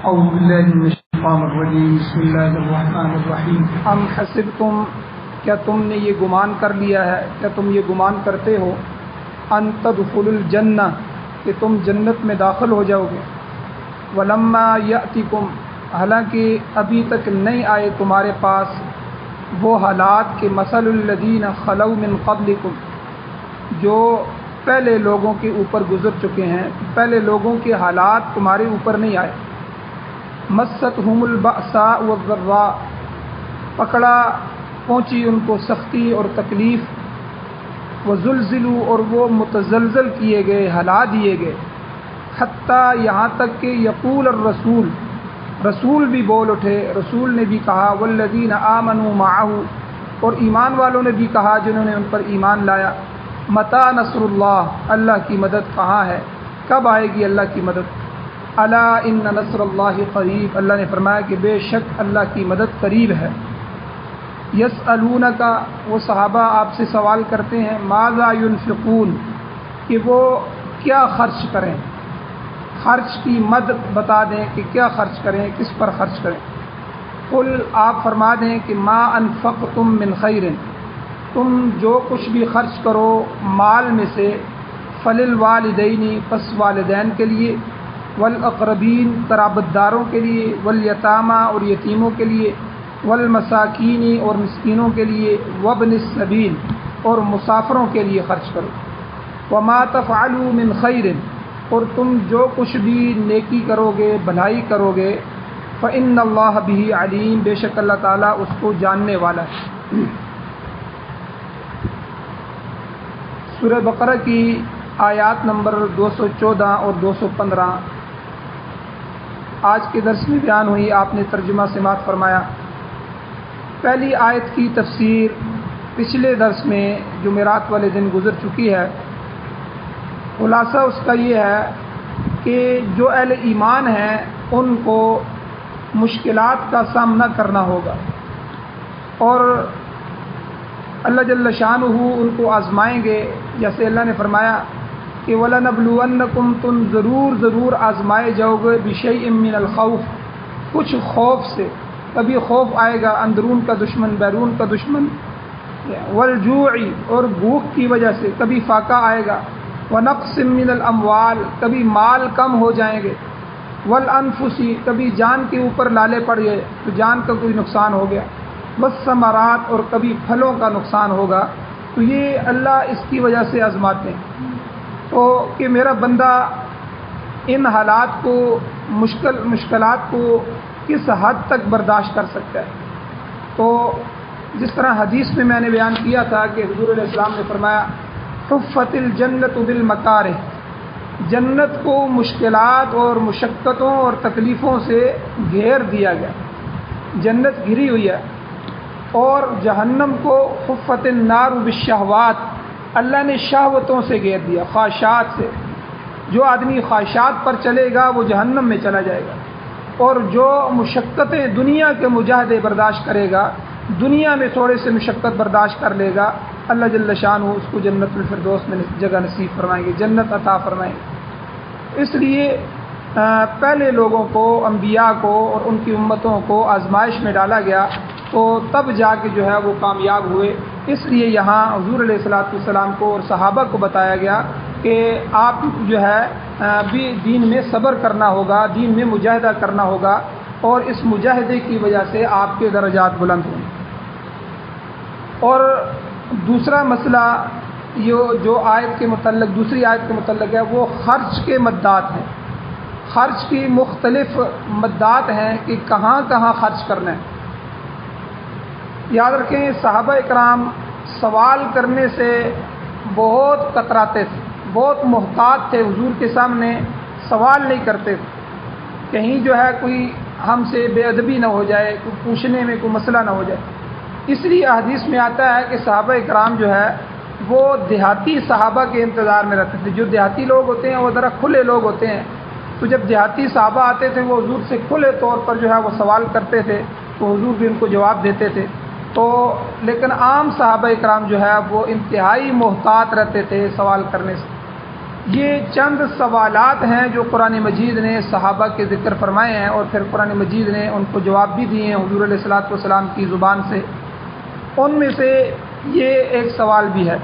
اعوذ باللہ من الشیطان الرجیم بسم اللہ الرحمن الرحیم ام حسبتم، کیا تم نے یہ گمان کر لیا ہے، کیا تم یہ گمان کرتے ہو ان تدخلوا الجنہ، کہ تم جنت میں داخل ہو جاؤ گے، ولما یأتکم، حالانکہ ابھی تک نہیں آئے تمہارے پاس وہ حالات کہ مثل الذین خلو من قبلکم، جو پہلے لوگوں کے اوپر گزر چکے ہیں، پہلے لوگوں کے حالات تمہارے اوپر نہیں آئے۔ مستہم البأساء والضراء، پکڑا پہنچی ان کو سختی اور تکلیف، وزلزلوا، اور وہ متزلزل کیے گئے، ہلا دیے گئے، حتیٰ یہاں تک کہ یقول الرسول، رسول بھی بول اٹھے، رسول نے بھی کہا، والذین آمنوا معہ، اور ایمان والوں نے بھی کہا جنہوں نے ان پر ایمان لایا، متی نصر اللہ، اللہ کی مدد کہاں ہے، کب آئے گی اللہ کی مدد، الا ان نصر اللہ قریب، اللہ نے فرمایا کہ بے شک اللہ کی مدد قریب ہے۔ یسألونک، وہ صحابہ آپ سے سوال کرتے ہیں، ماذا ينفقون، کہ وہ کیا خرچ کریں، خرچ کی مد بتا دیں کہ کیا خرچ کریں، کس پر خرچ کریں۔ قل، آپ فرما دیں کہ ما انفقتم من خیر، تم جو کچھ بھی خرچ کرو مال میں سے، فللوالدین، پس والدین کے لیے، والاقربین، قرابت داروں کے لیے، والیتامى، اور یتیموں کے لیے، والمساکین، اور مسکینوں کے لیے، وابن السبیل، اور مسافروں کے لیے خرچ کرو۔ وما تفعلوا من خیر، اور تم جو کچھ بھی نیکی کرو گے، بھلائی کرو گے، فإن اللہ بہ علیم، بے شک اللہ تعالیٰ اس کو جاننے والا ہے۔ سورہ بقرہ کی آیات نمبر 214 اور 215 آج کے درس میں بیان ہوئی، آپ نے ترجمہ سماعت فرمایا۔ پہلی آیت کی تفسیر پچھلے درس میں جمعرات والے دن گزر چکی ہے۔ خلاصہ اس کا یہ ہے کہ جو اہل ایمان ہیں ان کو مشکلات کا سامنا کرنا ہوگا، اور اللہ جل شانہ ان کو آزمائیں گے، جیسے اللہ نے فرمایا کہ وَلَنَبْلُوَنَّكُمْ، تم ضرور آزمائے جاؤ گے، بِشَيْءٍ مِّنَ الْخَوْفِ، کچھ خوف سے، کبھی خوف آئے گا، اندرون کا دشمن، بیرون کا دشمن، وَالْجُوعِ، اور بھوک کی وجہ سے، کبھی فاقہ آئے گا، وَنَقْصٍ مِّنَ الْأَمْوَالِ، کبھی مال کم ہو جائیں گے، وَالْأَنفُسِ، کبھی جان کے اوپر لالے پڑ گئے تو جان کا کوئی نقصان ہو گیا، وَالثَّمَرَاتِ، اور کبھی پھلوں کا نقصان ہوگا، تو یہ اللہ اس کی وجہ سے آزماتے ہیں، تو کہ میرا بندہ ان حالات کو، مشکلات کو کس حد تک برداشت کر سکتا ہے۔ تو جس طرح حدیث میں نے بیان کیا تھا کہ حضور علیہ السلام نے فرمایا، حفت الجنت بالمکارہ، جنت کو مشکلات اور مشقتوں اور تکلیفوں سے گھیر دیا گیا، جنت گھری ہوئی ہے، اور جہنم کو حفت النار بالشہوات، اللہ نے شہوتوں سے گھیر دیا، خواہشات سے، جو آدمی خواہشات پر چلے گا وہ جہنم میں چلا جائے گا، اور جو مشقتیں دنیا کے مجاہدے برداشت کرے گا، دنیا میں تھوڑے سے مشقت برداشت کر لے گا، اللہ جل شانہ اس کو جنت الفردوس میں جگہ نصیب فرمائیں گے، جنت عطا فرمائیں گے۔ اس لیے پہلے لوگوں کو، انبیاء کو اور ان کی امتوں کو آزمائش میں ڈالا گیا، تو تب جا کے جو ہے وہ کامیاب ہوئے۔ اس لیے یہاں حضور علیہ الصلوۃ والسلام کو اور صحابہ کو بتایا گیا کہ آپ جو ہے بھی دین میں صبر کرنا ہوگا، دین میں مجاہدہ کرنا ہوگا، اور اس مجاہدے کی وجہ سے آپ کے درجات بلند ہوں۔ اور دوسرا مسئلہ جو آیت کے متعلق، دوسری آیت کے متعلق ہے، وہ خرچ کے مدات ہیں۔ خرچ کی مختلف مدات ہیں کہ کہاں کہاں خرچ کرنا ہے۔ یاد رکھیں، صحابہ اکرام سوال کرنے سے بہت کتراتے تھے، بہت محتاط تھے، حضور کے سامنے سوال نہیں کرتے تھے، کہیں جو ہے کوئی ہم سے بے ادبی نہ ہو جائے، کوئی پوچھنے میں کوئی مسئلہ نہ ہو جائے۔ اس لیے حدیث میں آتا ہے کہ صحابہ اکرام جو ہے وہ دیہاتی صحابہ کے انتظار میں رہتے تھے۔ جو دیہاتی لوگ ہوتے ہیں وہ ذرا کھلے لوگ ہوتے ہیں، تو جب دیہاتی صحابہ آتے تھے وہ حضور سے کھلے طور پر جو ہے وہ سوال کرتے تھے، تو حضور بھی ان کو جواب دیتے تھے۔ تو لیکن عام صحابہ اکرام جو ہے وہ انتہائی محتاط رہتے تھے سوال کرنے سے۔ یہ چند سوالات ہیں جو قرآن مجید نے صحابہ کے ذکر فرمائے ہیں، اور پھر قرآن مجید نے ان کو جواب بھی دیے ہیں حضور علیہ الصلوۃ والسلام کی زبان سے۔ ان میں سے یہ ایک سوال بھی ہے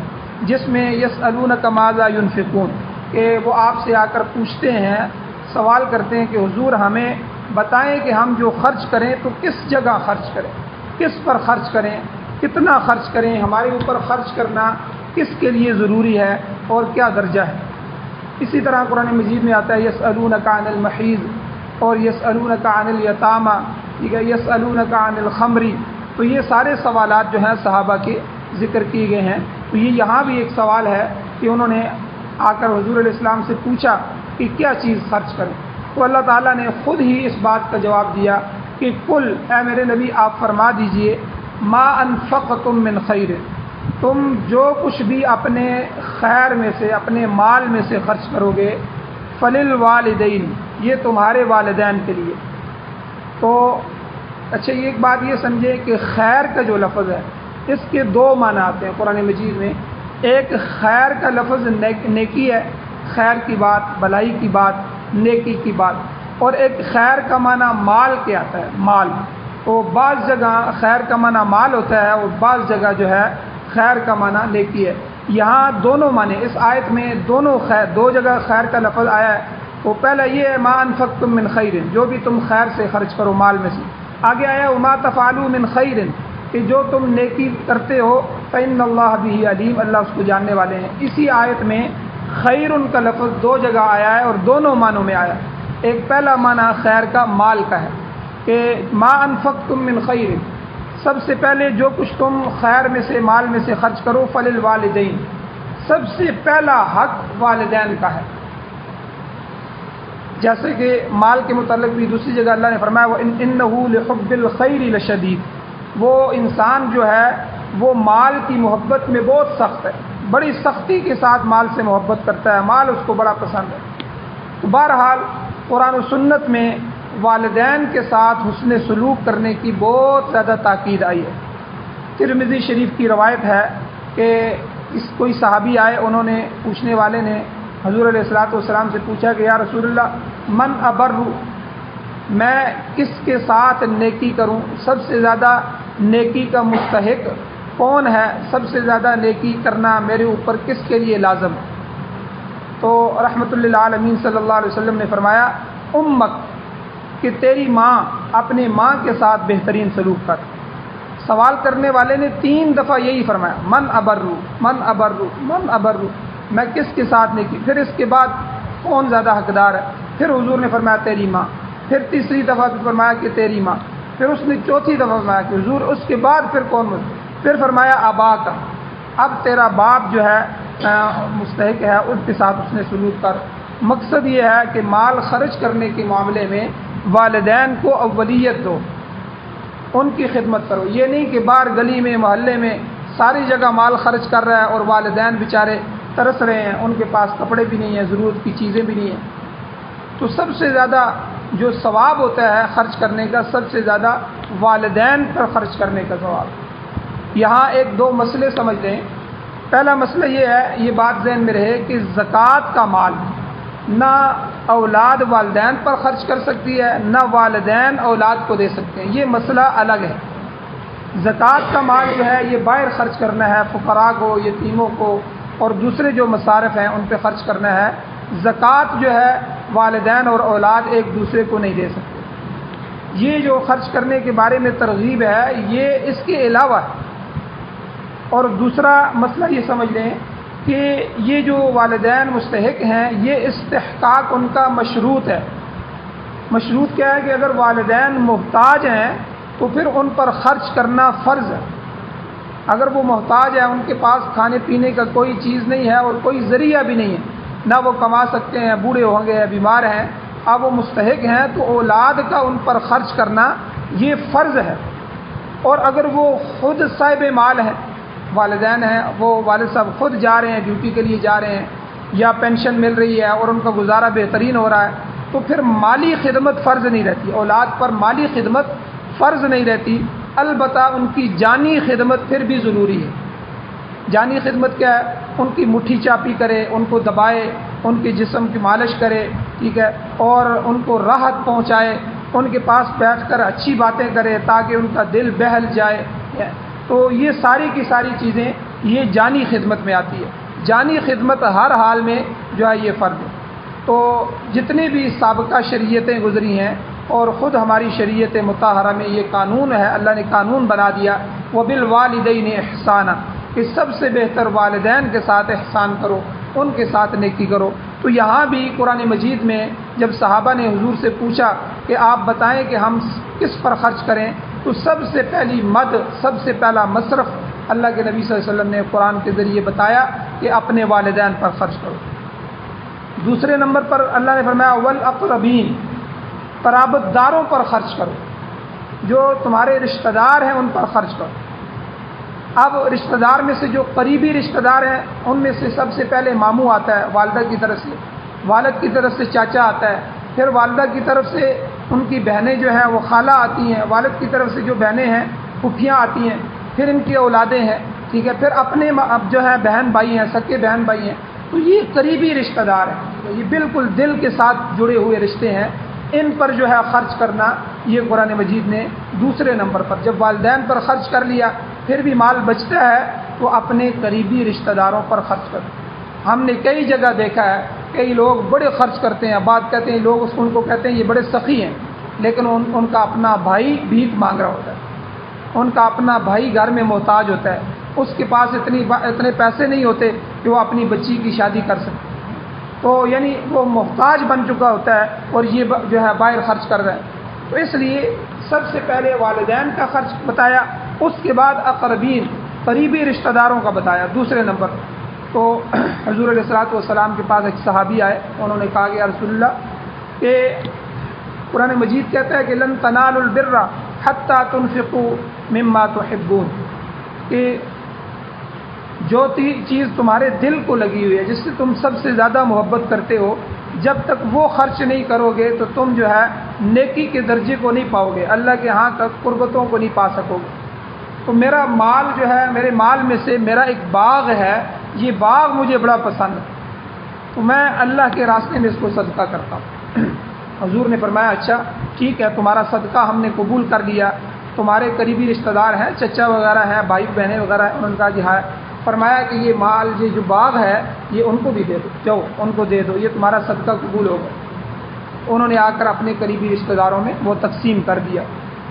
جس میں یسألونک ماذا ینفقون، کہ وہ آپ سے آ کر پوچھتے ہیں، سوال کرتے ہیں کہ حضور ہمیں بتائیں کہ ہم جو خرچ کریں تو کس جگہ خرچ کریں، کس پر خرچ کریں، کتنا خرچ کریں، ہمارے اوپر خرچ کرنا کس کے لیے ضروری ہے اور کیا درجہ ہے۔ اسی طرح قرآن مجید میں آتا ہے یسألونک عن المحیض اور یسألونک عن الیتامى، یسألونک عن الخمر، تو یہ سارے سوالات جو ہیں صحابہ کے ذکر کیے گئے ہیں۔ تو یہ یہاں بھی ایک سوال ہے کہ انہوں نے آ کر حضور علیہ السلام سے پوچھا کہ کیا چیز خرچ کریں، تو اللہ تعالیٰ نے خود ہی اس بات کا جواب دیا کہ کل، اے میرے نبی آپ فرما دیجئے، ما انفقتم من خیر، تم جو کچھ بھی اپنے خیر میں سے، اپنے مال میں سے خرچ کرو گے، فللوالدین، یہ تمہارے والدین کے لیے۔ تو اچھا یہ ایک بات یہ سمجھے کہ خیر کا جو لفظ ہے اس کے دو معنی آتے ہیں قرآن مجید میں۔ ایک خیر کا لفظ نیکی ہے، خیر کی بات، بھلائی کی بات، نیکی کی بات، اور ایک خیر کا معنی مال کے آتا ہے، مال۔ تو بعض جگہ خیر کا معنی مال ہوتا ہے اور بعض جگہ جو ہے خیر کا معنی نیکی ہے۔ یہاں دونوں معنی اس آیت میں دونوں خیر، دو جگہ خیر کا لفظ آیا ہے۔ تو پہلا یہ ہے ما انفقتم من خیر، جو بھی تم خیر سے خرچ کرو مال میں سے۔ آگے آیا وما تفعلوا من خیر، کہ جو تم نیکی کرتے ہو فإن اللہ بہ علیم، اللہ اس کو جاننے والے ہیں۔ اسی آیت میں خیر کا لفظ دو جگہ آیا ہے اور دونوں معنوں میں آیا ہے۔ ایک پہلا معنی خیر کا مال کا ہے کہ ما انفقتم من خیر، سب سے پہلے جو کچھ تم خیر میں سے، مال میں سے خرچ کرو، فللوالدین، سب سے پہلا حق والدین کا ہے۔ جیسے کہ مال کے متعلق بھی دوسری جگہ اللہ نے فرمایا وَإِنَّهُ لِحُبِّ الْخَيْرِ لَشَدِيدٌ، وہ انسان جو ہے وہ مال کی محبت میں بہت سخت ہے، بڑی سختی کے ساتھ مال سے محبت کرتا ہے، مال اس کو بڑا پسند ہے۔ تو بہرحال قرآن و سنت میں والدین کے ساتھ حسن سلوک کرنے کی بہت زیادہ تاکید آئی ہے۔ ترمذی شریف کی روایت ہے کہ کوئی صحابی آئے، انہوں نے، پوچھنے والے نے حضور علیہ الصلوۃ والسلام سے پوچھا کہ یا رسول اللہ من ابر، میں کس کے ساتھ نیکی کروں، سب سے زیادہ نیکی کا مستحق کون ہے، سب سے زیادہ نیکی کرنا میرے اوپر کس کے لیے لازم ہے؟ تو رحمت للعالمین صلی اللہ علیہ وسلم نے فرمایا امک، کہ تیری ماں، اپنی ماں کے ساتھ بہترین سلوک کر۔ سوال کرنے والے نے 3 دفعہ یہی فرمایا من ابرو، من ابرو، من ابرو، میں کس کے ساتھ نیکی، پھر اس کے بعد کون زیادہ حقدار ہے، پھر حضور نے فرمایا تیری ماں، پھر تیسری دفعہ فرمایا کہ تیری ماں، پھر اس نے چوتھی دفعہ فرمایا کہ حضور اس کے بعد پھر کون، پھر فرمایا آبا کا، اب تیرا باپ جو ہے مستحق ہے، اس کے ساتھ اس نے سلوک کر۔ مقصد یہ ہے کہ مال خرچ کرنے کے معاملے میں والدین کو اولیت دو، ان کی خدمت کرو۔ یہ نہیں کہ باہر گلی میں، محلے میں ساری جگہ مال خرچ کر رہا ہے اور والدین بیچارے ترس رہے ہیں، ان کے پاس کپڑے بھی نہیں ہیں، ضرورت کی چیزیں بھی نہیں ہیں۔ تو سب سے زیادہ جو ثواب ہوتا ہے خرچ کرنے کا، سب سے زیادہ والدین پر خرچ کرنے کا ثواب۔ یہاں 1-2 مسئلے سمجھ لیں۔ پہلا مسئلہ یہ ہے، یہ بات ذہن میں رہے کہ زکوٰۃ کا مال نہ اولاد والدین پر خرچ کر سکتی ہے، نہ والدین اولاد کو دے سکتے ہیں، یہ مسئلہ الگ ہے۔ زکوٰۃ کا مال جو ہے یہ باہر خرچ کرنا ہے، فقراء کو، یتیموں کو اور دوسرے جو مصارف ہیں ان پہ خرچ کرنا ہے۔ زکوٰۃ جو ہے والدین اور اولاد ایک دوسرے کو نہیں دے سکتے۔ یہ جو خرچ کرنے کے بارے میں ترغیب ہے یہ اس کے علاوہ ہے۔ اور دوسرا مسئلہ یہ سمجھ لیں کہ یہ جو والدین مستحق ہیں یہ استحقاق ان کا مشروط ہے۔ مشروط کیا ہے کہ اگر والدین محتاج ہیں تو پھر ان پر خرچ کرنا فرض ہے۔ اگر وہ محتاج ہیں، ان کے پاس کھانے پینے کا کوئی چیز نہیں ہے اور کوئی ذریعہ بھی نہیں ہے، نہ وہ کما سکتے ہیں، بوڑھے ہوں گے یا بیمار ہیں، اب وہ مستحق ہیں، تو اولاد کا ان پر خرچ کرنا یہ فرض ہے۔ اور اگر وہ خود صاحب مال ہیں، والدین ہیں، وہ والد صاحب خود جا رہے ہیں، ڈیوٹی کے لیے جا رہے ہیں، یا پینشن مل رہی ہے اور ان کا گزارا بہترین ہو رہا ہے، تو پھر مالی خدمت فرض نہیں رہتی، اولاد پر مالی خدمت فرض نہیں رہتی۔ البتہ ان کی جانی خدمت پھر بھی ضروری ہے۔ جانی خدمت کیا ہے؟ ان کی مٹھی چاپی کرے، ان کو دبائے، ان کے جسم کی مالش کرے، ٹھیک ہے، اور ان کو راحت پہنچائے، ان کے پاس بیٹھ کر اچھی باتیں کرے تاکہ ان کا دل بہل جائے۔ تو یہ ساری کی ساری چیزیں یہ جانی خدمت میں آتی ہے۔ جانی خدمت ہر حال میں جو ہے یہ فرض ہے۔ تو جتنی بھی سابقہ شریعتیں گزری ہیں اور خود ہماری شریعت مطہرہ میں یہ قانون ہے، اللہ نے قانون بنا دیا، وَبِالْوَالِدَيْنِ احسانا، کہ سب سے بہتر والدین کے ساتھ احسان کرو، ان کے ساتھ نیکی کرو۔ تو یہاں بھی قرآن مجید میں جب صحابہ نے حضور سے پوچھا کہ آپ بتائیں کہ ہم کس پر خرچ کریں، تو سب سے پہلی مد، سب سے پہلا مصرف اللہ کے نبی صلی اللہ علیہ وسلم نے قرآن کے ذریعے بتایا کہ اپنے والدین پر خرچ کرو۔ دوسرے نمبر پر اللہ نے فرمایا والاقربین، قرابت داروں پر خرچ کرو، جو تمہارے رشتہ دار ہیں ان پر خرچ کرو۔ اب رشتہ دار میں سے جو قریبی رشتہ دار ہیں ان میں سے سب سے پہلے ماموں آتا ہے والدہ کی طرف سے، والد کی طرف سے چاچا آتا ہے، پھر والدہ کی طرف سے ان کی بہنیں جو ہیں وہ خالہ آتی ہیں، والد کی طرف سے جو بہنیں ہیں پھوپھیاں آتی ہیں، پھر ان کی اولادیں ہیں، ٹھیک ہے، پھر اپنے اب جو ہے بہن بھائی ہیں، سکے بہن بھائی ہیں۔ تو یہ قریبی رشتہ دار ہیں، یہ بالکل دل کے ساتھ جڑے ہوئے رشتے ہیں، ان پر جو ہے خرچ کرنا یہ قرآن مجید نے دوسرے نمبر پر، جب والدین پر خرچ کر لیا پھر بھی مال بچتا ہے تو اپنے قریبی رشتہ داروں پر خرچ کرو۔ ہم نے کئی جگہ دیکھا ہے، کئی لوگ بڑے خرچ کرتے ہیں، بات کہتے ہیں لوگ ان کو کہتے ہیں یہ بڑے سخی ہیں، لیکن ان کا اپنا بھائی بھیک مانگ رہا ہوتا ہے، ان کا اپنا بھائی گھر میں محتاج ہوتا ہے، اس کے پاس اتنے پیسے نہیں ہوتے کہ وہ اپنی بچی کی شادی کر سکے، تو یعنی وہ محتاج بن چکا ہوتا ہے اور یہ جو ہے باہر خرچ کر رہا ہے۔ تو اس لیے سب سے پہلے والدین کا خرچ بتایا، اس کے بعد اقربین قریبی رشتہ داروں کا بتایا دوسرے نمبر۔ تو حضور علیہ الصلوۃ والسلام کے پاس ایک صحابی آئے، انہوں نے کہا کہ یا رسول اللہ، کہ قرآن مجید کہتا ہے کہ لن تنالوا البر حتى تنفقوا مما تحبون، کہ جو چیز تمہارے دل کو لگی ہوئی ہے، جس سے تم سب سے زیادہ محبت کرتے ہو، جب تک وہ خرچ نہیں کرو گے تو تم جو ہے نیکی کے درجے کو نہیں پاؤ گے، اللہ کے ہاں تک قربتوں کو نہیں پا سکو گے۔ تو میرا مال جو ہے، میرے مال میں سے میرا ایک باغ ہے، یہ باغ مجھے بڑا پسند ہے، تو میں اللہ کے راستے میں اس کو صدقہ کرتا ہوں۔ حضور نے فرمایا اچھا ٹھیک ہے، تمہارا صدقہ ہم نے قبول کر لیا، تمہارے قریبی رشتہ دار ہیں، چچا وغیرہ ہیں، بھائی بہنیں وغیرہ ہیں، انہوں نے کہا جی ہاں۔ فرمایا کہ یہ مال، یہ جو باغ ہے یہ ان کو بھی دے دو، جاؤ ان کو دے دو، یہ تمہارا صدقہ قبول ہوگا۔ انہوں نے آ کر اپنے قریبی رشتہ داروں میں وہ تقسیم کر دیا۔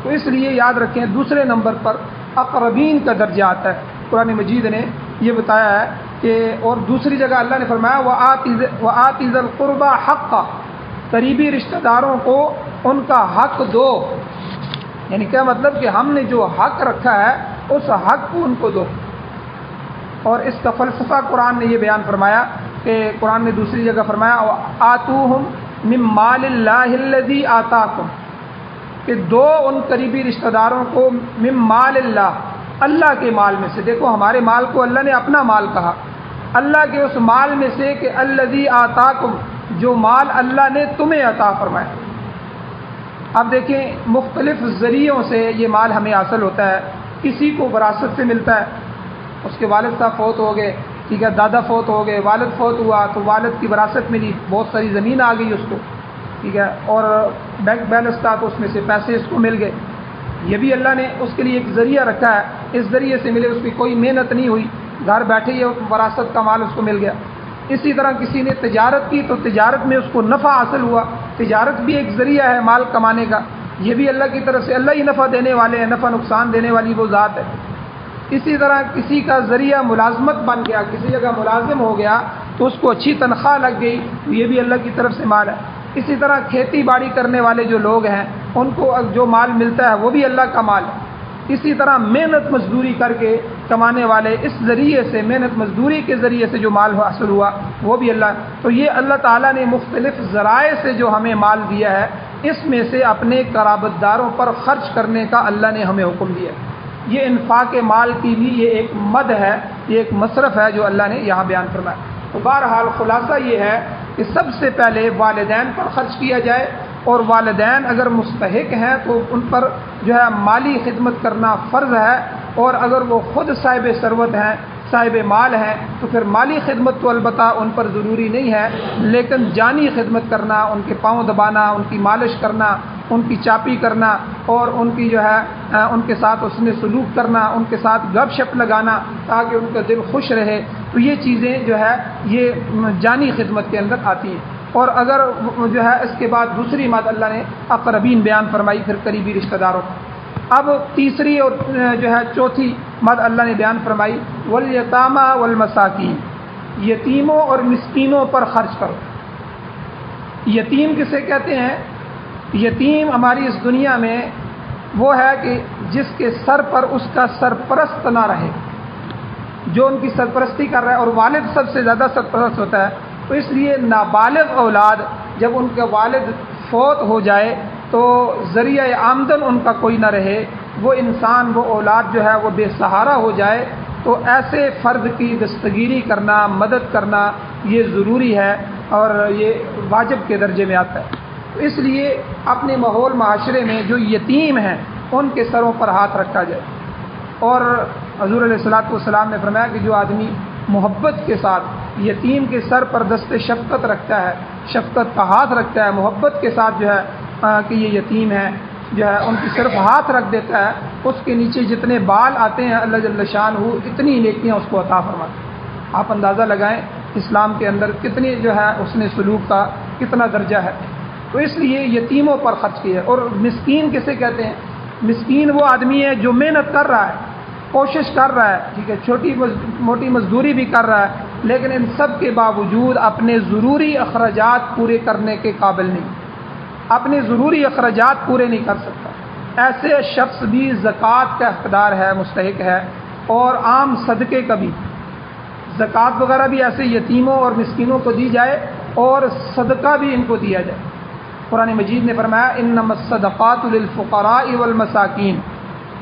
تو اس لیے یاد رکھیں دوسرے نمبر پر اقربین کا درجہ آتا ہے، قرآن مجید نے یہ بتایا ہے کہ، اور دوسری جگہ اللہ نے فرمایا وَآتِ ذِی الْقُرْبَى حَقَّهُ، قریبی رشتہ داروں کو ان کا حق دو، یعنی کیا مطلب کہ ہم نے جو حق رکھا ہے اس حق کو ان کو دو۔ اور اس کا فلسفہ قرآن نے یہ بیان فرمایا کہ قرآن نے دوسری جگہ فرمایا آتوہم من مال اللہ الذی آتاکم، کہ دو ان قریبی رشتہ داروں کو من مال اللہ، اللہ کے مال میں سے۔ دیکھو ہمارے مال کو اللہ نے اپنا مال کہا، اللہ کے اس مال میں سے کہ الذی آتاکم، جو مال اللہ نے تمہیں عطا فرمایا۔ اب دیکھیں مختلف ذریعوں سے یہ مال ہمیں حاصل ہوتا ہے، کسی کو وراثت سے ملتا ہے، اس کے والد صاحب فوت ہو گئے، ٹھیک ہے، دادا فوت ہو گئے، والد فوت ہوا تو والد کی وراثت ملی، بہت ساری زمین آ گئی اس کو، ٹھیک ہے، اور بینک بیلنس تھا تو اس میں سے پیسے اس کو مل گئے، یہ بھی اللہ نے اس کے لیے ایک ذریعہ رکھا ہے، اس ذریعے سے ملے، اس کی کوئی محنت نہیں ہوئی، گھر بیٹھے ہی وراثت کا مال اس کو مل گیا۔ اسی طرح کسی نے تجارت کی تو تجارت میں اس کو نفع حاصل ہوا، تجارت بھی ایک ذریعہ ہے مال کمانے کا، یہ بھی اللہ کی طرف سے، اللہ ہی نفع دینے والے ہیں، نفع نقصان دینے والی وہ ذات ہے۔ اسی طرح کسی کا ذریعہ ملازمت بن گیا، کسی جگہ ملازم ہو گیا تو اس کو اچھی تنخواہ لگ گئی، یہ بھی اللہ کی طرف سے مال ہے۔ اسی طرح کھیتی باڑی کرنے والے جو لوگ ہیں ان کو جو مال ملتا ہے وہ بھی اللہ کا مال ہے۔ اسی طرح محنت مزدوری کر کے کمانے والے، اس ذریعے سے محنت مزدوری کے ذریعے سے جو مال حاصل ہوا وہ بھی اللہ۔ تو یہ اللہ تعالیٰ نے مختلف ذرائع سے جو ہمیں مال دیا ہے، اس میں سے اپنے قرابت داروں پر خرچ کرنے کا اللہ نے ہمیں حکم دیا ہے۔ یہ انفاق مال کی بھی یہ ایک مد ہے، یہ ایک مصرف ہے جو اللہ نے یہاں بیان فرمایا۔ تو بہرحال خلاصہ یہ ہے کہ سب سے پہلے والدین پر خرچ کیا جائے، اور والدین اگر مستحق ہیں تو ان پر جو ہے مالی خدمت کرنا فرض ہے، اور اگر وہ خود صاحب ثروت ہیں، صاحب مال ہیں تو پھر مالی خدمت تو البتہ ان پر ضروری نہیں ہے، لیکن جانی خدمت کرنا، ان کے پاؤں دبانا، ان کی مالش کرنا، ان کی چاپی کرنا اور ان کی جو ہے ان کے ساتھ اس نے سلوک کرنا، ان کے ساتھ گپ شپ لگانا تاکہ ان کا دل خوش رہے، تو یہ چیزیں جو ہے یہ جانی خدمت کے اندر آتی ہیں۔ اور اگر جو ہے اس کے بعد دوسری بات اللہ نے اقربین بیان فرمائی، پھر قریبی رشتہ داروں۔ اب تیسری اور جو ہے چوتھی بات اللہ نے بیان فرمائی، والیتامى والمساکین، یتیموں اور مسکینوں پر خرچ کرو۔ یتیم کسے کہتے ہیں؟ یتیم ہماری اس دنیا میں وہ ہے کہ جس کے سر پر اس کا سرپرست نہ رہے، جو ان کی سرپرستی کر رہا ہے، اور والد سب سے زیادہ سرپرست ہوتا ہے، تو اس لیے نابالغ اولاد جب ان کے والد فوت ہو جائے تو ذریعہ آمدن ان کا کوئی نہ رہے، وہ انسان وہ اولاد جو ہے وہ بے سہارا ہو جائے، تو ایسے فرد کی دستگیری کرنا، مدد کرنا یہ ضروری ہے اور یہ واجب کے درجے میں آتا ہے۔ تو اس لیے اپنے ماحول معاشرے میں جو یتیم ہیں ان کے سروں پر ہاتھ رکھا جائے۔ اور حضور علیہ الصلوۃ والسلام نے فرمایا کہ جو آدمی محبت کے ساتھ یتیم کے سر پر دست شفقت رکھتا ہے، شفقت کا ہاتھ رکھتا ہے، محبت کے ساتھ جو ہے کہ یہ یتیم ہے جو ہے ان کی صرف ہاتھ رکھ دیتا ہے، اس کے نیچے جتنے بال آتے ہیں اللہ جل شانہ اتنی نیکیاں اس کو عطا فرماتے ہیں۔ آپ اندازہ لگائیں اسلام کے اندر کتنی جو ہے اس نے سلوک کا کتنا درجہ ہے۔ تو اس لیے یتیموں پر خرچ کیے۔ اور مسکین کسے کہتے ہیں؟ مسکین وہ آدمی ہے جو محنت کر رہا ہے، کوشش کر رہا ہے، ٹھیک ہے، چھوٹی موٹی مزدوری بھی کر رہا ہے، لیکن ان سب کے باوجود اپنے ضروری اخراجات پورے کرنے کے قابل نہیں، اپنے ضروری اخراجات پورے نہیں کر سکتا۔ ایسے شخص بھی زکوٰۃ کا حقدار ہے، مستحق ہے، اور عام صدقے کا بھی، زکوٰۃ وغیرہ بھی ایسے یتیموں اور مسکینوں کو دی جائے اور صدقہ بھی ان کو دیا جائے۔ قرآن مجید نے فرمایا انما الصدقات للفقراء والمساکین،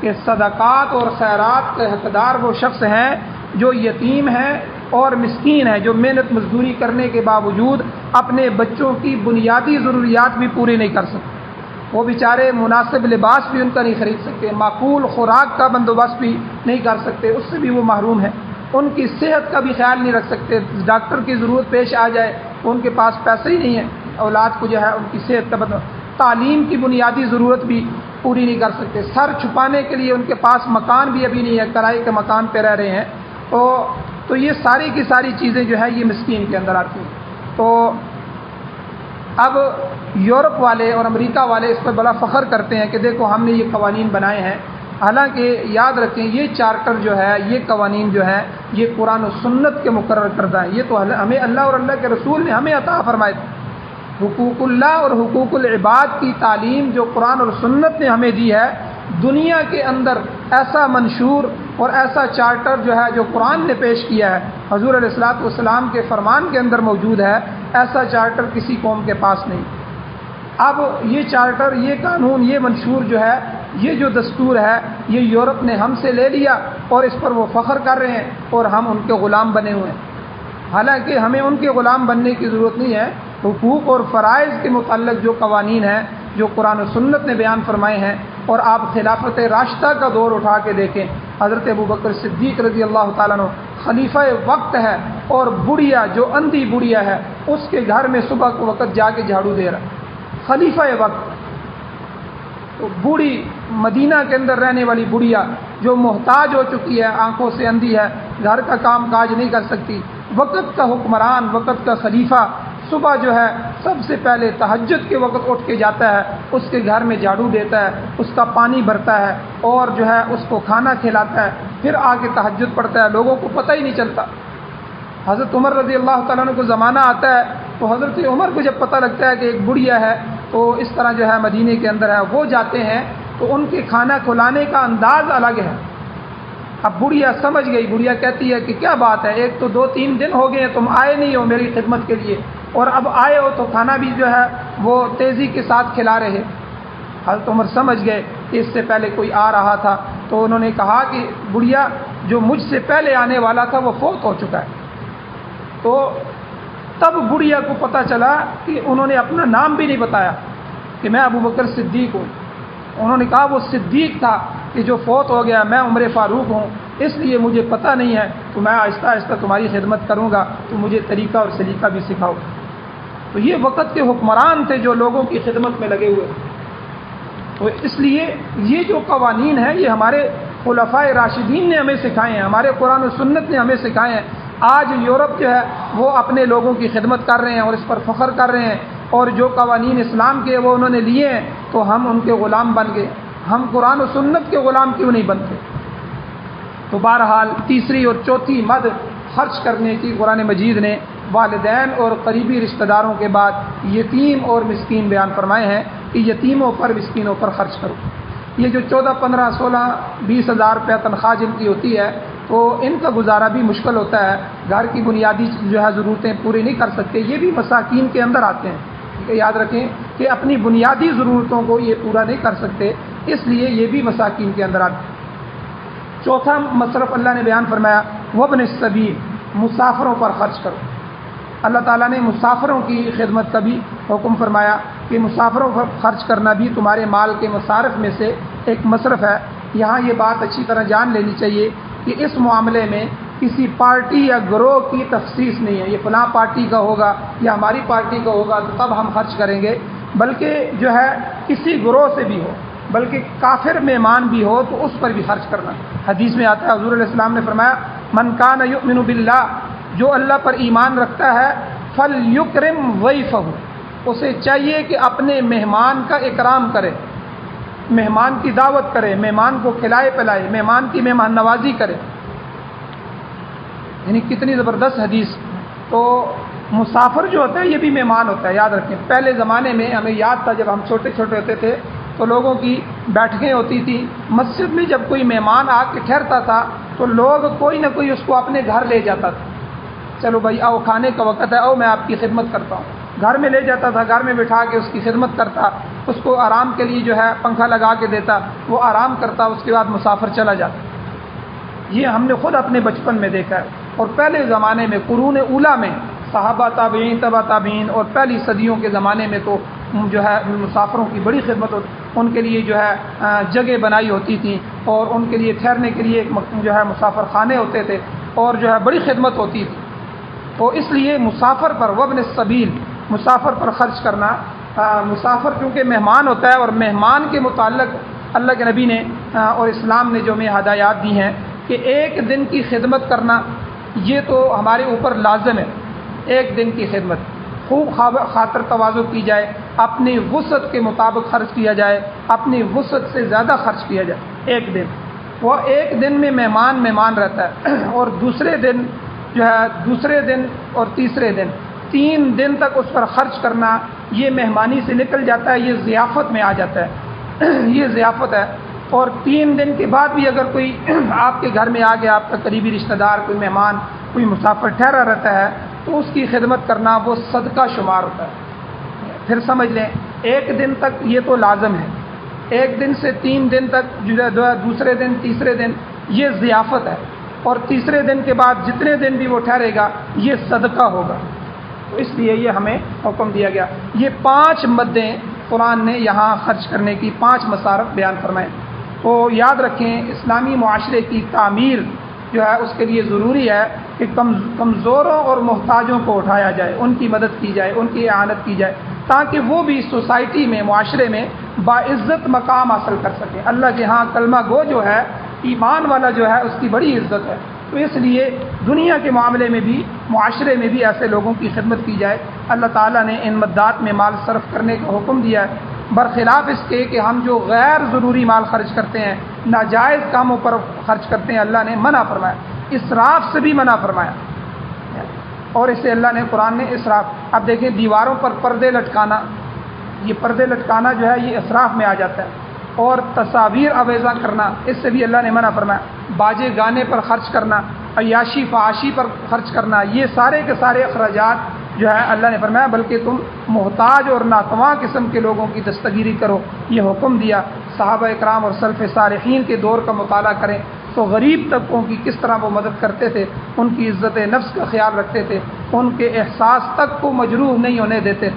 کہ صدقات اور خیرات کے حقدار وہ شخص ہیں جو یتیم ہیں اور مسکین ہیں، جو محنت مزدوری کرنے کے باوجود اپنے بچوں کی بنیادی ضروریات بھی پوری نہیں کر سکتے۔ وہ بیچارے مناسب لباس بھی ان کا نہیں خرید سکتے، معقول خوراک کا بندوبست بھی نہیں کر سکتے، اس سے بھی وہ محروم ہیں۔ ان کی صحت کا بھی خیال نہیں رکھ سکتے، ڈاکٹر کی ضرورت پیش آ جائے تو ان کے پاس پیسے ہی نہیں ہیں اولاد کو جو ہے ان کی صحت کا تعلیم کی بنیادی ضرورت بھی پوری نہیں کر سکتے، سر چھپانے کے لیے ان کے پاس مکان بھی ابھی نہیں ہے، کرائے کے مکان پہ رہ رہے ہیں، تو یہ ساری کی ساری چیزیں جو ہے یہ مسکین کے اندر آتی ہیں۔ تو اب یورپ والے اور امریکہ والے اس پر بڑا فخر کرتے ہیں کہ دیکھو ہم نے یہ قوانین بنائے ہیں، حالانکہ یاد رکھیں یہ چارٹر جو ہے، یہ قوانین جو ہے یہ قرآن و سنت کے مقرر کردہ ہیں، یہ تو ہمیں اللہ اور اللہ کے رسول نے ہمیں عطا فرمائے تھے۔ حقوق اللہ اور حقوق العباد کی تعلیم جو قرآن اور سنت نے ہمیں دی ہے، دنیا کے اندر ایسا منشور اور ایسا چارٹر جو ہے جو قرآن نے پیش کیا ہے، حضور علیہ الصلوۃ والسلام کے فرمان کے اندر موجود ہے، ایسا چارٹر کسی قوم کے پاس نہیں۔ اب یہ چارٹر، یہ قانون، یہ منشور جو ہے، یہ جو دستور ہے، یہ یورپ نے ہم سے لے لیا اور اس پر وہ فخر کر رہے ہیں اور ہم ان کے غلام بنے ہوئے ہیں، حالانکہ ہمیں ان کے غلام بننے کی ضرورت نہیں ہے۔ حقوق اور فرائض کے متعلق جو قوانین ہیں جو قرآن و سنت نے بیان فرمائے ہیں، اور آپ خلافت راشدہ کا دور اٹھا کے دیکھیں، حضرت ابوبکر صدیق رضی اللہ تعالیٰ عنہ خلیفہ وقت ہے، اور بڑھیا جو اندھی بڑھیا ہے اس کے گھر میں صبح کے وقت جا کے جھاڑو دے رہا ہے، خلیفہ وقت۔ تو بوڑھی مدینہ کے اندر رہنے والی بڑھیا جو محتاج ہو چکی ہے، آنکھوں سے اندھی ہے، گھر کا کام کاج نہیں کر سکتی، وقت کا حکمران، وقت کا خلیفہ صبح جو ہے سب سے پہلے تہجد کے وقت اٹھ کے جاتا ہے، اس کے گھر میں جھاڑو دیتا ہے، اس کا پانی بھرتا ہے اور جو ہے اس کو کھانا کھلاتا ہے، پھر آ کے تہجد پڑھتا ہے، لوگوں کو پتہ ہی نہیں چلتا۔ حضرت عمر رضی اللہ تعالیٰ عنہ کو زمانہ آتا ہے تو حضرت عمر کو جب پتہ لگتا ہے کہ ایک بڑھیا ہے تو اس طرح جو ہے مدینے کے اندر ہے، وہ جاتے ہیں تو ان کے کھانا کھلانے کا انداز الگ ہے۔ اب بڑھیا سمجھ گئی، بڑھیا کہتی ہے کہ کیا بات ہے، ایک تو 2-3 دن ہو گئے ہیں تم آئے نہیں ہو میری خدمت کے لیے، اور اب آئے ہو تو کھانا بھی جو ہے وہ تیزی کے ساتھ کھلا رہے۔ حضرت عمر سمجھ گئے کہ اس سے پہلے کوئی آ رہا تھا، تو انہوں نے کہا کہ بڑھیا جو مجھ سے پہلے آنے والا تھا وہ فوت ہو چکا ہے۔ تو تب بڑھیا کو پتہ چلا کہ انہوں نے اپنا نام بھی نہیں بتایا کہ میں ابوبکر صدیق ہوں، انہوں نے کہا وہ صدیق تھا کہ جو فوت ہو گیا، میں عمر فاروق ہوں، اس لیے مجھے پتہ نہیں ہے۔ تو تو میں آہستہ آہستہ تمہاری خدمت کروں گا، تو مجھے طریقہ اور سلیقہ بھی سکھاؤ۔ تو یہ وقت کے حکمران تھے جو لوگوں کی خدمت میں لگے ہوئے، تو اس لیے یہ جو قوانین ہیں یہ ہمارے خلفائے راشدین نے ہمیں سکھائے ہیں، ہمارے قرآن و سنت نے ہمیں سکھائے ہیں۔ آج یورپ جو ہے وہ اپنے لوگوں کی خدمت کر رہے ہیں اور اس پر فخر کر رہے ہیں، اور جو قوانین اسلام کے وہ انہوں نے لیے ہیں تو ہم ان کے غلام بن گئے۔ ہم قرآن و سنت کے غلام کیوں نہیں بنتے؟ تو بہرحال تیسری اور چوتھی مد خرچ کرنے کی قرآن مجید نے والدین اور قریبی رشتہ داروں کے بعد یتیم اور مسکین بیان فرمائے ہیں کہ یتیموں پر مسکینوں پر خرچ کرو۔ یہ جو 14 15 16 20 ہزار روپیہ تنخواہ جن کی ہوتی ہے تو ان کا گزارا بھی مشکل ہوتا ہے، گھر کی بنیادی جو ہے ضرورتیں پوری نہیں کر سکتے، یہ بھی مساکین کے اندر آتے ہیں۔ یاد رکھیں کہ اپنی بنیادی ضرورتوں کو یہ پورا نہیں کر سکتے، اس لیے یہ بھی مساکین کے اندر آتے ہیں۔ چوتھا مصرف اللہ نے بیان فرمایا وابن السبیل، مسافروں پر خرچ کرو۔ اللہ تعالیٰ نے مسافروں کی خدمت کا بھی حکم فرمایا کہ مسافروں پر خرچ کرنا بھی تمہارے مال کے مصارف میں سے ایک مصرف ہے۔ یہاں یہ بات اچھی طرح جان لینی چاہیے کہ اس معاملے میں کسی پارٹی یا گروہ کی تخصیص نہیں ہے، یہ فلاں پارٹی کا ہوگا یا ہماری پارٹی کا ہوگا تو تب ہم خرچ کریں گے، بلکہ جو ہے کسی گروہ سے بھی ہو، بلکہ کافر مہمان بھی ہو تو اس پر بھی خرچ کرنا۔ حدیث میں آتا ہے حضور علیہ السلام نے فرمایا من کان یؤمن باللہ، جو اللہ پر ایمان رکھتا ہے، فلیکرم ضیفہ، اسے چاہیے کہ اپنے مہمان کا اکرام کرے، مہمان کی دعوت کرے، مہمان کو کھلائے پلائے، مہمان کی مہمان نوازی کرے۔ یعنی کتنی زبردست حدیث۔ تو مسافر جو ہوتا ہے یہ بھی مہمان ہوتا ہے، یاد رکھیں۔ پہلے زمانے میں ہمیں یاد تھا جب ہم چھوٹے چھوٹے ہوتے تھے تو لوگوں کی بیٹھکیں ہوتی تھی مسجد میں، جب کوئی مہمان آ کے ٹھہرتا تھا تو لوگ کوئی نہ کوئی اس کو اپنے گھر لے جاتا تھا، چلو بھائی آؤ کھانے کا وقت ہے، آؤ میں آپ کی خدمت کرتا ہوں، گھر میں لے جاتا تھا، گھر میں بٹھا کے اس کی خدمت کرتا، اس کو آرام کے لیے جو ہے پنکھا لگا کے دیتا، وہ آرام کرتا، اس کے بعد مسافر چلا جاتا۔ یہ ہم نے خود اپنے بچپن میں دیکھا ہے۔ اور پہلے زمانے میں قرون اولیٰ میں صحابہ تابعین تبع تابعین اور پہلی صدیوں کے زمانے میں تو جو ہے مسافروں کی بڑی خدمت ہوتی، ان کے لیے جو ہے جگہ بنائی ہوتی تھی اور ان کے لیے ٹھہرنے کے لیے جو ہے مسافر خانے ہوتے تھے اور جو ہے بڑی خدمت ہوتی تھی۔ تو اس لیے مسافر پر وابن السبیل، مسافر پر خرچ کرنا، مسافر کیونکہ مہمان ہوتا ہے اور مہمان کے متعلق اللہ کے نبی نے اور اسلام نے جو ہمیں ہدایات دی ہیں کہ ایک دن کی خدمت کرنا یہ تو ہمارے اوپر لازم ہے۔ ایک دن کی خدمت خوب خاطر تواضع کی جائے، اپنی وسعت کے مطابق خرچ کیا جائے، اپنی وسعت سے زیادہ خرچ کیا جائے۔ ایک دن، وہ ایک دن میں مہمان رہتا ہے، اور دوسرے دن جو ہے دوسرے دن اور تیسرے دن 3 دن تک اس پر خرچ کرنا یہ مہمانی سے نکل جاتا ہے، یہ ضیافت میں آ جاتا ہے، یہ ضیافت ہے۔ اور 3 دن کے بعد بھی اگر کوئی آپ کے گھر میں آ گیا، آپ کا قریبی رشتہ دار، کوئی مہمان، کوئی مسافر ٹھہرا رہتا ہے تو اس کی خدمت کرنا وہ صدقہ شمار ہوتا ہے۔ پھر سمجھ لیں ایک دن تک یہ تو لازم ہے، ایک دن سے 3 دن تک جو ہے دوسرے دن تیسرے دن یہ ضیافت ہے، اور تیسرے دن کے بعد جتنے دن بھی وہ ٹھہرے گا یہ صدقہ ہوگا۔ تو اس لیے یہ ہمیں حکم دیا گیا۔ یہ 5 مدیں قرآن نے یہاں خرچ کرنے کی 5 مصارف بیان فرمائے۔ تو یاد رکھیں اسلامی معاشرے کی تعمیر جو ہے اس کے لیے ضروری ہے کہ کمزوروں اور محتاجوں کو اٹھایا جائے، ان کی مدد کی جائے، ان کی اعانت کی جائے، تاکہ وہ بھی سوسائٹی میں، معاشرے میں باعزت مقام حاصل کر سکیں۔ اللہ کے ہاں کلمہ گو جو ہے، ایمان والا جو ہے، اس کی بڑی عزت ہے۔ تو اس لیے دنیا کے معاملے میں بھی، معاشرے میں بھی ایسے لوگوں کی خدمت کی جائے۔ اللہ تعالیٰ نے ان مدات میں مال صرف کرنے کا حکم دیا ہے، برخلاف اس کے کہ ہم جو غیر ضروری مال خرچ کرتے ہیں، ناجائز کاموں پر خرچ کرتے ہیں، اللہ نے منع فرمایا، اسراف سے بھی منع فرمایا، اور اسے اللہ نے قرآن نے اسراف۔ اب دیکھیں دیواروں پر پردے لٹکانا، یہ پردے لٹکانا جو ہے یہ اسراف میں آ جاتا ہے، اور تصاویر آویزاں کرنا اس سے بھی اللہ نے منع فرمایا۔ باجے گانے پر خرچ کرنا، عیاشی فحاشی پر خرچ کرنا، یہ سارے کے سارے اخراجات جو ہے اللہ نے فرمایا بلکہ تم محتاج اور ناتواں قسم کے لوگوں کی دستگیری کرو، یہ حکم دیا۔ صحابہ اکرام اور سلف صالحین کے دور کا مطالعہ کریں تو غریب طبقوں کی کس طرح وہ مدد کرتے تھے، ان کی عزت نفس کا خیال رکھتے تھے، ان کے احساس تک کو مجروح نہیں ہونے دیتے،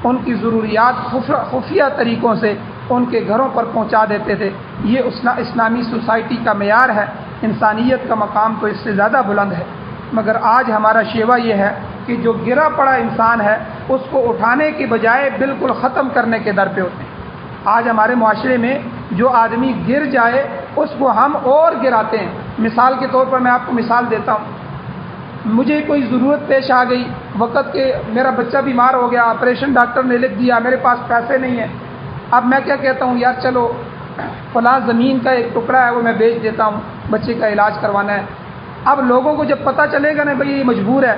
ان کی ضروریات خفیہ طریقوں سے ان کے گھروں پر پہنچا دیتے تھے۔ یہ اسلامی سوسائٹی کا معیار ہے، انسانیت کا مقام تو اس سے زیادہ بلند ہے، مگر آج ہمارا شیوا یہ ہے کہ جو گرا پڑا انسان ہے اس کو اٹھانے کے بجائے بالکل ختم کرنے کے در پہ ہوتے ہیں۔ آج ہمارے معاشرے میں جو آدمی گر جائے اس کو ہم اور گراتے ہیں۔ مثال کے طور پر میں آپ کو مثال دیتا ہوں، مجھے کوئی ضرورت پیش آ گئی، وقت کہ میرا بچہ بیمار ہو گیا، آپریشن ڈاکٹر نے لکھ دیا، میرے پاس پیسے نہیں ہیں۔ اب میں کیا کہتا ہوں، یار چلو فلاں زمین کا ایک ٹکڑا ہے وہ میں بیچ دیتا ہوں، بچے کا علاج کروانا ہے۔ اب لوگوں کو جب پتہ چلے گا نا بھائی یہ مجبور ہے،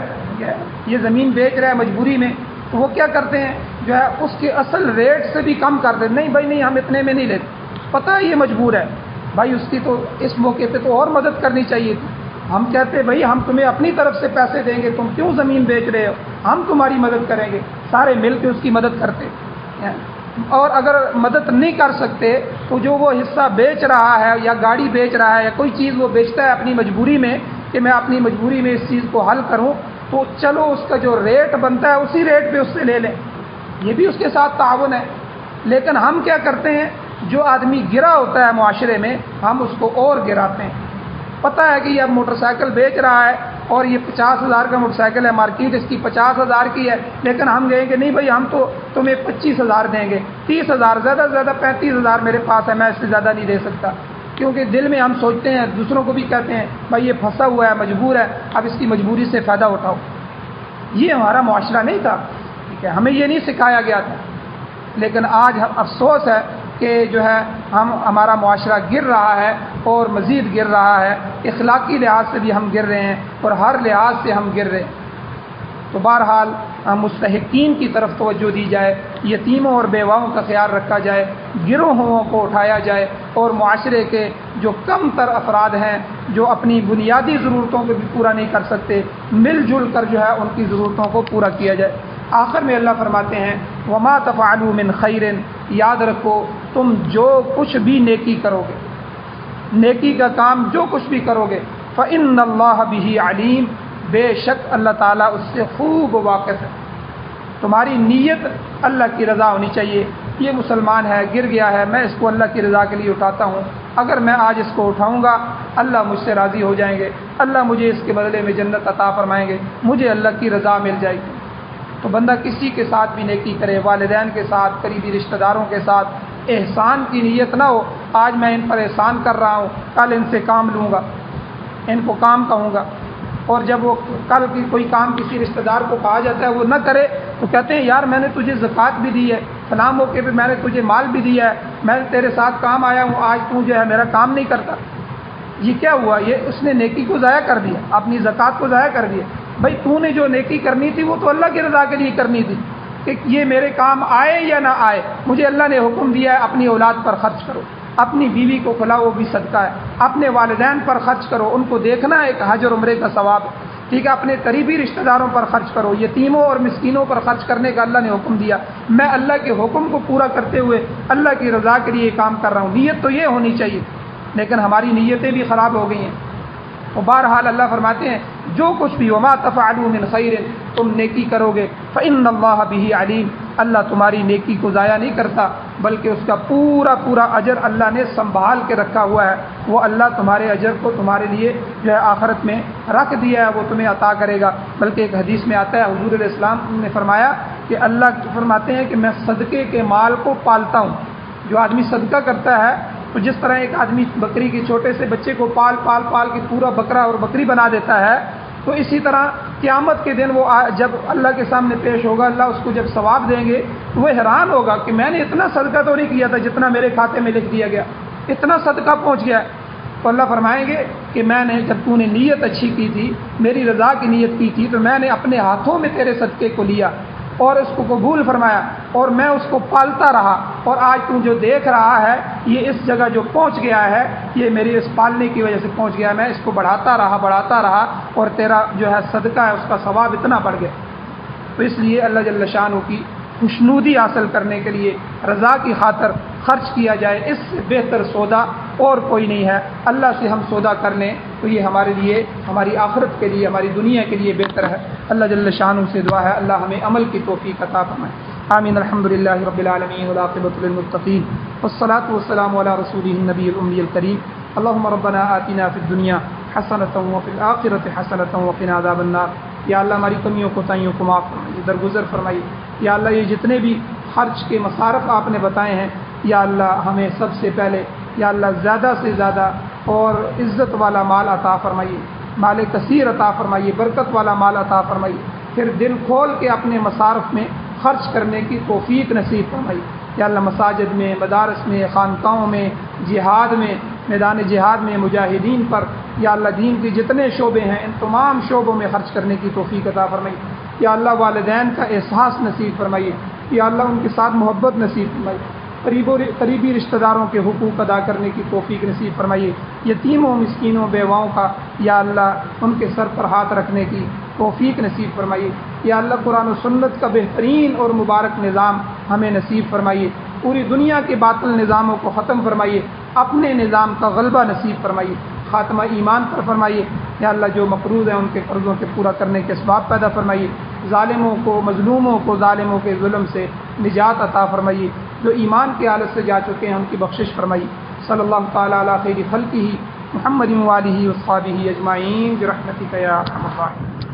یہ زمین بیچ رہا ہے مجبوری میں، تو وہ کیا کرتے ہیں جو ہے اس کے اصل ریٹ سے بھی کم کر دیتے، نہیں بھائی نہیں ہم اتنے میں نہیں لیتے، پتہ ہے یہ مجبور ہے بھائی، اس کی تو اس موقع پہ تو اور مدد کرنی چاہیے تھی۔ ہم کہتے ہیں بھائی ہم تمہیں اپنی طرف سے پیسے دیں گے، تم کیوں زمین بیچ رہے ہو، ہم تمہاری مدد کریں گے، سارے مل کے اس کی مدد کرتے ہیں۔ اور اگر مدد نہیں کر سکتے تو جو وہ حصہ بیچ رہا ہے یا گاڑی بیچ رہا ہے یا کوئی چیز وہ بیچتا ہے اپنی مجبوری میں کہ میں اپنی مجبوری میں اس چیز کو حل کروں، تو چلو اس کا جو ریٹ بنتا ہے اسی ریٹ پہ اس سے لے لیں، یہ بھی اس کے ساتھ تعاون ہے۔ لیکن ہم کیا کرتے ہیں، جو آدمی گرا ہوتا ہے معاشرے میں ہم اس کو اور گراتے ہیں۔ پتہ ہے کہ یہ اب موٹر سائیکل بیچ رہا ہے اور یہ 50,000 کا موٹر سائیکل ہے، مارکیٹ اس کی 50,000 کی ہے، لیکن ہم کہیں کہ نہیں بھائی ہم تو تمہیں 25,000 دیں گے، 30,000 زیادہ سے زیادہ 35,000 میرے پاس ہے، میں اس سے زیادہ نہیں دے سکتا، کیونکہ دل میں ہم سوچتے ہیں، دوسروں کو بھی کہتے ہیں بھائی یہ پھنسا ہوا ہے، مجبور ہے، اب اس کی مجبوری سے فائدہ اٹھاؤ۔ یہ ہمارا معاشرہ نہیں تھا، ٹھیک ہے، ہمیں یہ نہیں سکھایا گیا تھا، لیکن آج افسوس ہے کہ جو ہے ہمارا معاشرہ گر رہا ہے اور مزید گر رہا ہے، اخلاقی لحاظ سے بھی ہم گر رہے ہیں اور ہر لحاظ سے ہم گر رہے ہیں۔ تو بہرحال مستحقین کی طرف توجہ دی جائے، یتیموں اور بیواؤں کا خیال رکھا جائے، گروہوں کو اٹھایا جائے اور معاشرے کے جو کم تر افراد ہیں جو اپنی بنیادی ضرورتوں کو بھی پورا نہیں کر سکتے، مل جل کر جو ہے ان کی ضرورتوں کو پورا کیا جائے۔ آخر میں اللہ فرماتے ہیں وما تفعلوا من خیر، یاد رکھو تم جو کچھ بھی نیکی کرو گے، نیکی کا کام جو کچھ بھی کرو گے، فإن اللہ بہ علیم، بے شک اللہ تعالیٰ اس سے خوب واقف ہے۔ تمہاری نیت اللہ کی رضا ہونی چاہیے، یہ مسلمان ہے گر گیا ہے، میں اس کو اللہ کی رضا کے لیے اٹھاتا ہوں، اگر میں آج اس کو اٹھاؤں گا اللہ مجھ سے راضی ہو جائیں گے، اللہ مجھے اس کے بدلے میں جنت عطا فرمائیں گے، مجھے اللہ کی رضا مل جائے گی۔ تو بندہ کسی کے ساتھ بھی نیکی کرے، والدین کے ساتھ، قریبی رشتہ داروں کے ساتھ، احسان کی نیت نہ ہو آج میں ان پر احسان کر رہا ہوں، کل ان سے کام لوں گا، ان کو کام کہوں گا، اور جب وہ کل کی کوئی کام کسی رشتہ دار کو کہا جاتا ہے وہ نہ کرے تو کہتے ہیں یار میں نے تجھے زکوٰۃ بھی دی ہے، فلاں موقع پہ میں نے تجھے مال بھی دیا ہے، میں تیرے ساتھ کام آیا ہوں، آج تو جو ہے میرا کام نہیں کرتا۔ یہ کیا ہوا؟ یہ اس نے نیکی کو ضائع کر دیا، اپنی زکوٰۃ کو ضائع کر دیا۔ بھائی تو نے جو نیکی کرنی تھی وہ تو اللہ کی رضا کے لیے کرنی تھی کہ یہ میرے کام آئے یا نہ آئے، مجھے اللہ نے حکم دیا ہے اپنی اولاد پر خرچ کرو، اپنی بیوی کو کھلاؤ وہ بھی صدقہ ہے، اپنے والدین پر خرچ کرو، ان کو دیکھنا ایک حج اور عمرے کا ثواب ہے، ٹھیک ہے، اپنے قریبی رشتہ داروں پر خرچ کرو، یتیموں اور مسکینوں پر خرچ کرنے کا اللہ نے حکم دیا، میں اللہ کے حکم کو پورا کرتے ہوئے اللہ کی رضا کے لیے کام کر رہا ہوں، نیت تو یہ ہونی چاہیے، لیکن ہماری نیتیں بھی خراب ہو گئی ہیں۔ تو بہرحال اللہ فرماتے ہیں جو کچھ بھی وما تفعلوا من خیر، تم نیکی کرو گے، فإن اللہ بہ علیم، اللہ تمہاری نیکی کو ضائع نہیں کرتا بلکہ اس کا پورا پورا اجر اللہ نے سنبھال کے رکھا ہوا ہے، وہ اللہ تمہارے اجر کو تمہارے لیے جو ہے آخرت میں رکھ دیا ہے، وہ تمہیں عطا کرے گا۔ بلکہ ایک حدیث میں آتا ہے حضور علیہ السلام نے فرمایا کہ اللہ فرماتے ہیں کہ میں صدقے کے مال کو پالتا ہوں، جو آدمی صدقہ کرتا ہے تو جس طرح ایک آدمی بکری کے چھوٹے سے بچے کو پال پال پال کے پورا بکرا اور بکری بنا دیتا ہے، تو اسی طرح قیامت کے دن وہ جب اللہ کے سامنے پیش ہوگا، اللہ اس کو جب ثواب دیں گے تو وہ حیران ہوگا کہ میں نے اتنا صدقہ تو نہیں کیا تھا جتنا میرے کھاتے میں لکھ دیا گیا، اتنا صدقہ پہنچ گیا۔ تو اللہ فرمائیں گے کہ میں نے جب تو نے نیت اچھی کی تھی، میری رضا کی نیت کی تھی، تو میں نے اپنے ہاتھوں میں تیرے صدقے کو لیا اور اس کو قبول فرمایا اور میں اس کو پالتا رہا، اور آج تو جو دیکھ رہا ہے یہ اس جگہ جو پہنچ گیا ہے یہ میری اس پالنے کی وجہ سے پہنچ گیا، میں اس کو بڑھاتا رہا اور تیرا جو ہے صدقہ ہے اس کا ثواب اتنا بڑھ گیا۔ تو اس لیے اللہ جل شانہ کی خوشنودی حاصل کرنے کے لیے رضا کی خاطر خرچ کیا جائے، اس سے بہتر سودا اور کوئی نہیں ہے۔ اللہ سے ہم سودا کر لیں تو یہ ہمارے لیے، ہماری آخرت کے لیے، ہماری دنیا کے لیے بہتر ہے۔ اللہ جل شانہ سے دعا ہے اللہ ہمیں عمل کی توفیق عطا فرمائے۔ آمین۔ الحمدللہ رب العالمین والعاقبۃ للمتقین والصلاۃ والسلام علی رسولہ النبی الامی الکریم۔ اللهم ربنا آتنا فی الدنیا حسنۃ وفی الآخرۃ حسنۃ وقنا عذاب النار۔ یا اللہ ہماری کمیوں کوتاہیوں کو معاف فرمائیے، درگزر فرمائیے۔ یا اللہ یہ جتنے بھی خرچ کے مصارف آپ نے بتائے ہیں یا اللہ ہمیں سب سے پہلے یا اللہ زیادہ سے زیادہ اور عزت والا مال عطا فرمائیے، مال کثیر عطا فرمائیے، برکت والا مال عطا فرمائیے، پھر دل کھول کے اپنے مصارف میں خرچ کرنے کی توفیق نصیب فرمائیے۔ یا اللہ مساجد میں، مدارس میں، خانقاہوں میں، جہاد میں، میدان جہاد میں مجاہدین پر یا اللہ دین کے جتنے شعبے ہیں ان تمام شعبوں میں خرچ کرنے کی توفیق عطا فرمائیے۔ یا اللہ والدین کا احساس نصیب فرمائیے، یا اللہ ان کے ساتھ محبت نصیب فرمائیے، قریبی رشتہ داروں کے حقوق ادا کرنے کی توفیق نصیب فرمائیے، یتیموں، مسکینوں، بیواؤں کا یا اللہ ان کے سر پر ہاتھ رکھنے کی توفیق نصیب فرمائیے۔ یا اللہ قرآن و سنت کا بہترین اور مبارک نظام ہمیں نصیب فرمائیے، پوری دنیا کے باطل نظاموں کو ختم فرمائیے، اپنے نظام کا غلبہ نصیب فرمائیے، خاتمہ ایمان پر فرمائیے۔ یا اللہ جو مقروض ہیں ان کے قرضوں کے پورا کرنے کے اسباب پیدا فرمائیے، ظالموں کو، مظلوموں کو، ظالموں کے ظلم سے نجات عطا فرمائیے، جو ایمان کی حالت سے جا چکے ہیں ان کی بخشش فرمائیے۔ صلی اللہ تعالی علی خیر خلقہ محمد وآلہ وصحبہ اجمعین برحمتک یا ارحم الراحمین۔